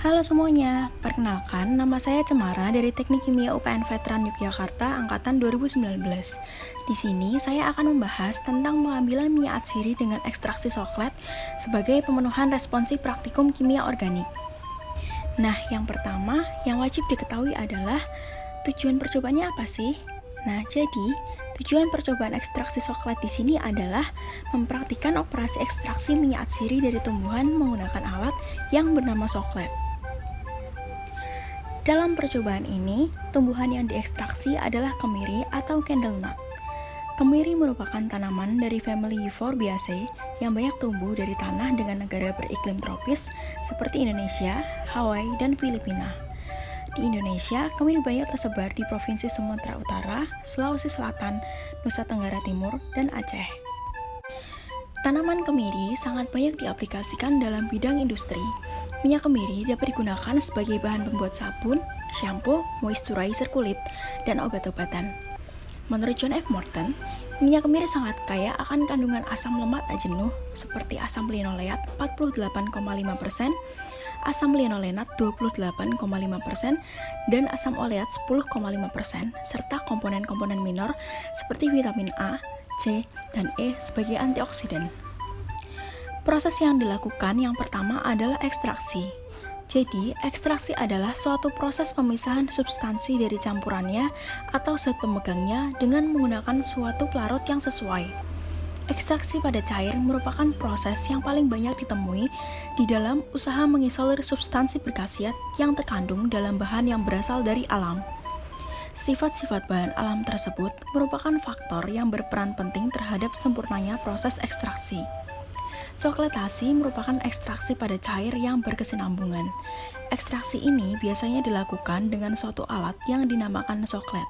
Halo semuanya, perkenalkan nama saya Cemara dari Teknik Kimia UPN Veteran Yogyakarta angkatan 2019. Di sini saya akan membahas tentang pengambilan minyak atsiri dengan ekstraksi coklat sebagai pemenuhan responsi praktikum kimia organik. Nah, yang pertama yang wajib diketahui adalah tujuan percobaannya apa sih? Nah, jadi tujuan percobaan ekstraksi coklat di sini adalah mempraktikkan operasi ekstraksi minyak atsiri dari tumbuhan menggunakan alat yang bernama coklat. Dalam percobaan ini, tumbuhan yang diekstraksi adalah kemiri atau candlenut. Kemiri merupakan tanaman dari famili Euphorbiaceae yang banyak tumbuh dari tanah dengan negara beriklim tropis seperti Indonesia, Hawaii, dan Filipina. Di Indonesia, kemiri banyak tersebar di Provinsi Sumatera Utara, Sulawesi Selatan, Nusa Tenggara Timur, dan Aceh. Tanaman kemiri sangat banyak diaplikasikan dalam bidang industri. Minyak kemiri dapat digunakan sebagai bahan pembuat sabun, shampoo, moisturizer kulit, dan obat-obatan. Menurut John F. Morton, minyak kemiri sangat kaya akan kandungan asam lemak tak jenuh seperti asam linoleat 48,5%, asam linolenat 28,5%, dan asam oleat 10,5%, serta komponen-komponen minor seperti vitamin A, C, dan E sebagai antioksidan. Proses yang dilakukan yang pertama adalah ekstraksi. Jadi, ekstraksi adalah suatu proses pemisahan substansi dari campurannya atau zat pemegangnya dengan menggunakan suatu pelarut yang sesuai. Ekstraksi pada cair merupakan proses yang paling banyak ditemui di dalam usaha mengisolir substansi berkhasiat yang terkandung dalam bahan yang berasal dari alam. Sifat-sifat bahan alam tersebut merupakan faktor yang berperan penting terhadap sempurnanya proses ekstraksi. Coklatasi merupakan ekstraksi pada cair yang berkesinambungan. Ekstraksi ini biasanya dilakukan dengan suatu alat yang dinamakan coklat.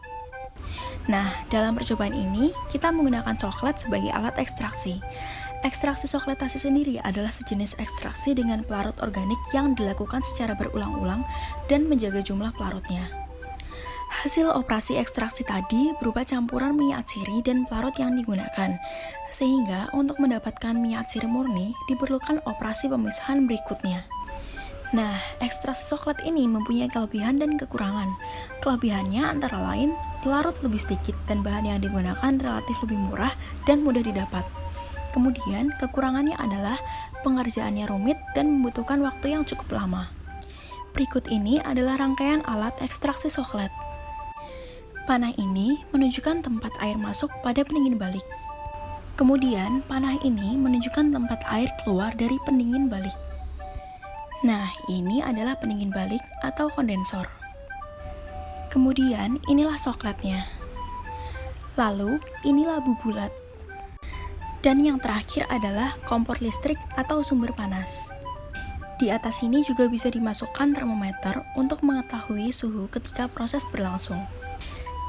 Nah, dalam percobaan ini, kita menggunakan coklat sebagai alat ekstraksi. Ekstraksi coklatasi sendiri adalah sejenis ekstraksi dengan pelarut organik yang dilakukan secara berulang-ulang dan menjaga jumlah pelarutnya. Hasil operasi ekstraksi tadi berupa campuran minyak atsiri dan pelarut yang digunakan, sehingga untuk mendapatkan minyak atsiri murni diperlukan operasi pemisahan berikutnya. Nah, ekstraksi coklat ini mempunyai kelebihan dan kekurangan. Kelebihannya antara lain, pelarut lebih sedikit dan bahan yang digunakan relatif lebih murah dan mudah didapat. Kemudian, kekurangannya adalah pengerjaannya rumit dan membutuhkan waktu yang cukup lama. Berikut ini adalah rangkaian alat ekstraksi coklat. Panah ini menunjukkan tempat air masuk pada pendingin balik. Kemudian, panah ini menunjukkan tempat air keluar dari pendingin balik. Nah, ini adalah pendingin balik atau kondensor. Kemudian, inilah coklatnya. Lalu, inilah labu bulat. Dan yang terakhir adalah kompor listrik atau sumber panas. Di atas ini juga bisa dimasukkan termometer untuk mengetahui suhu ketika proses berlangsung.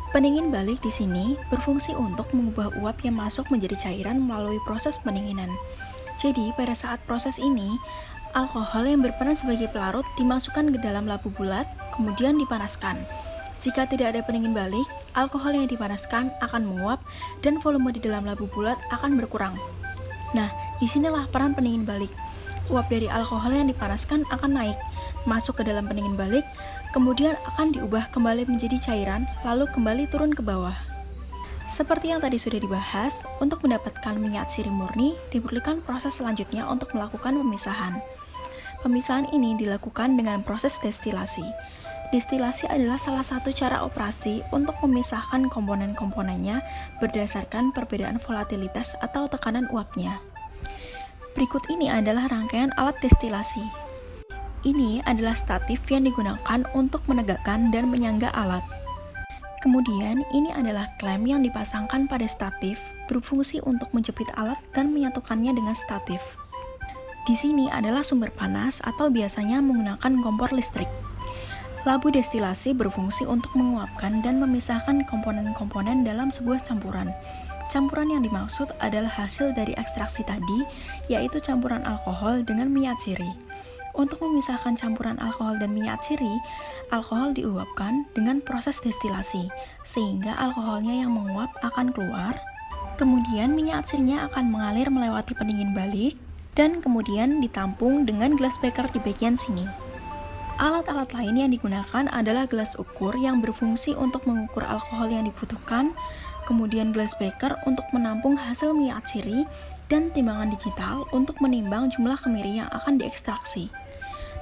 Pendingin balik di sini berfungsi untuk mengubah uap yang masuk menjadi cairan melalui proses pendinginan. Jadi, pada saat proses ini, alkohol yang berperan sebagai pelarut dimasukkan ke dalam labu bulat, kemudian dipanaskan. Jika tidak ada pendingin balik, alkohol yang dipanaskan akan menguap dan volume di dalam labu bulat akan berkurang. Nah, disinilah peran pendingin balik. Uap dari alkohol yang dipanaskan akan naik, masuk ke dalam pendingin balik, kemudian akan diubah kembali menjadi cairan, lalu kembali turun ke bawah. Seperti yang tadi sudah dibahas, untuk mendapatkan minyak atsiri murni, diperlukan proses selanjutnya untuk melakukan pemisahan. Pemisahan ini dilakukan dengan proses destilasi. Destilasi adalah salah satu cara operasi untuk memisahkan komponen-komponennya berdasarkan perbedaan volatilitas atau tekanan uapnya. Berikut ini adalah rangkaian alat destilasi. Ini adalah statif yang digunakan untuk menegakkan dan menyangga alat. Kemudian, ini adalah klem yang dipasangkan pada statif, berfungsi untuk menjepit alat dan menyatukannya dengan statif. Di sini adalah sumber panas atau biasanya menggunakan kompor listrik. Labu destilasi berfungsi untuk menguapkan dan memisahkan komponen-komponen dalam sebuah campuran. Campuran yang dimaksud adalah hasil dari ekstraksi tadi, yaitu campuran alkohol dengan minyak atsiri. Untuk memisahkan campuran alkohol dan minyak atsiri, alkohol diuapkan dengan proses destilasi, sehingga alkoholnya yang menguap akan keluar. Kemudian minyak atsirinya akan mengalir melewati pendingin balik, dan kemudian ditampung dengan glass beaker di bagian sini. Alat-alat lain yang digunakan adalah gelas ukur yang berfungsi untuk mengukur alkohol yang dibutuhkan, kemudian gelas beker untuk menampung hasil minyak atsiri, dan timbangan digital untuk menimbang jumlah kemiri yang akan diekstraksi.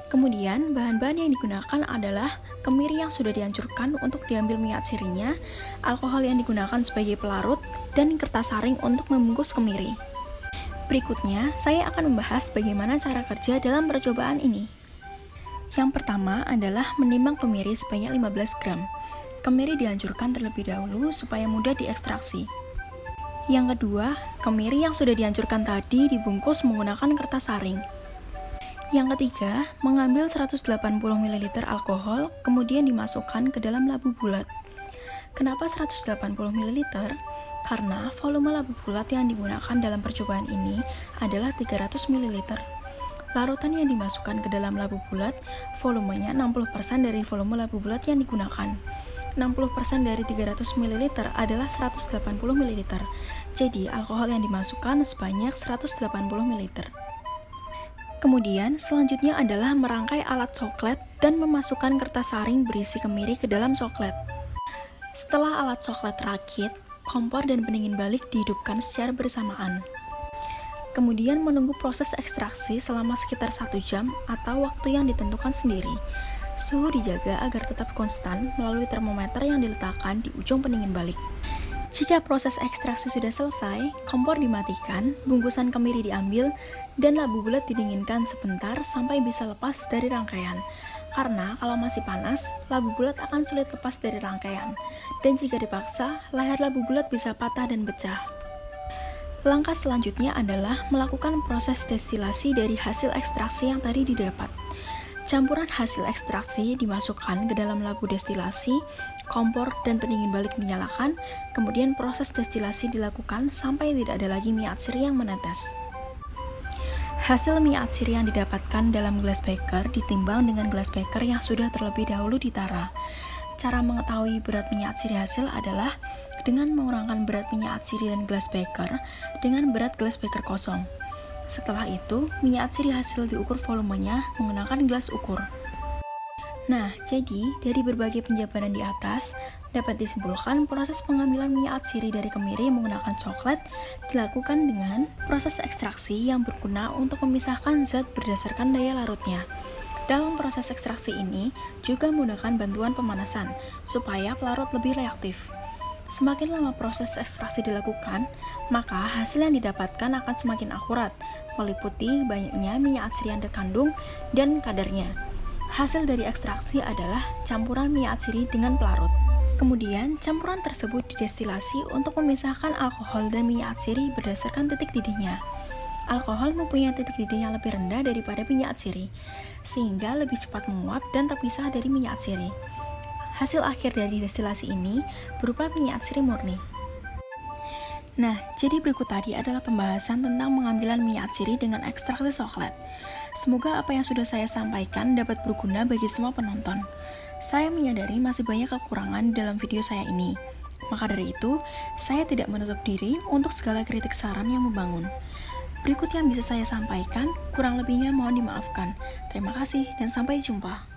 Kemudian, bahan-bahan yang digunakan adalah kemiri yang sudah dihancurkan untuk diambil minyak atsirinya, alkohol yang digunakan sebagai pelarut, dan kertas saring untuk membungkus kemiri. Berikutnya, saya akan membahas bagaimana cara kerja dalam percobaan ini. Yang pertama adalah menimbang kemiri sebanyak 15 gram. Kemiri dihancurkan terlebih dahulu supaya mudah diekstraksi. Yang kedua, kemiri yang sudah dihancurkan tadi dibungkus menggunakan kertas saring. Yang ketiga, mengambil 180 ml alkohol, kemudian dimasukkan ke dalam labu bulat. Kenapa 180 ml? Karena volume labu bulat yang digunakan dalam percobaan ini adalah 300 ml. Larutan yang dimasukkan ke dalam labu bulat, volumenya 60% dari volume labu bulat yang digunakan. 60% dari 300 ml adalah 180 ml. Jadi, alkohol yang dimasukkan sebanyak 180 ml. Kemudian, selanjutnya adalah merangkai alat coklat dan memasukkan kertas saring berisi kemiri ke dalam coklat. Setelah alat coklat rakit, kompor dan pendingin balik dihidupkan secara bersamaan. Kemudian menunggu proses ekstraksi selama sekitar 1 jam atau waktu yang ditentukan sendiri. Suhu dijaga agar tetap konstan melalui termometer yang diletakkan di ujung pendingin balik. Jika proses ekstraksi sudah selesai, kompor dimatikan, bungkusan kemiri diambil, dan labu bulat didinginkan sebentar sampai bisa lepas dari rangkaian. Karena kalau masih panas, labu bulat akan sulit lepas dari rangkaian. Dan jika dipaksa, leher labu bulat bisa patah dan pecah. Langkah selanjutnya adalah melakukan proses destilasi dari hasil ekstraksi yang tadi didapat. Campuran hasil ekstraksi dimasukkan ke dalam labu destilasi, kompor dan pendingin balik dinyalakan, kemudian proses destilasi dilakukan sampai tidak ada lagi minyak atsiri yang menetes. Hasil minyak atsiri yang didapatkan dalam gelas beker ditimbang dengan gelas beker yang sudah terlebih dahulu ditara. Cara mengetahui berat minyak atsiri hasil adalah dengan mengurangkan berat minyak atsiri dan gelas beker dengan berat gelas beker kosong. Setelah itu, minyak atsiri hasil diukur volumenya menggunakan gelas ukur. Nah, jadi dari berbagai penjabaran di atas, dapat disimpulkan proses pengambilan minyak atsiri dari kemiri menggunakan coklat dilakukan dengan proses ekstraksi yang berguna untuk memisahkan zat berdasarkan daya larutnya. Dalam proses ekstraksi ini juga menggunakan bantuan pemanasan supaya pelarut lebih reaktif. Semakin lama proses ekstraksi dilakukan, maka hasil yang didapatkan akan semakin akurat, meliputi banyaknya minyak atsiri yang terkandung dan kadarnya. Hasil dari ekstraksi adalah campuran minyak atsiri dengan pelarut. Kemudian, campuran tersebut didestilasi untuk memisahkan alkohol dan minyak atsiri berdasarkan titik didihnya. Alkohol mempunyai titik didih yang lebih rendah daripada minyak atsiri, sehingga lebih cepat menguap dan terpisah dari minyak atsiri. Hasil akhir dari destilasi ini berupa minyak atsiri murni. Nah, jadi berikut tadi adalah pembahasan tentang pengambilan minyak atsiri dengan ekstraksi coklat. Semoga apa yang sudah saya sampaikan dapat berguna bagi semua penonton. Saya menyadari masih banyak kekurangan dalam video saya ini. Maka dari itu, saya tidak menutup diri untuk segala kritik saran yang membangun. Berikut yang bisa saya sampaikan, kurang lebihnya mohon dimaafkan. Terima kasih dan sampai jumpa.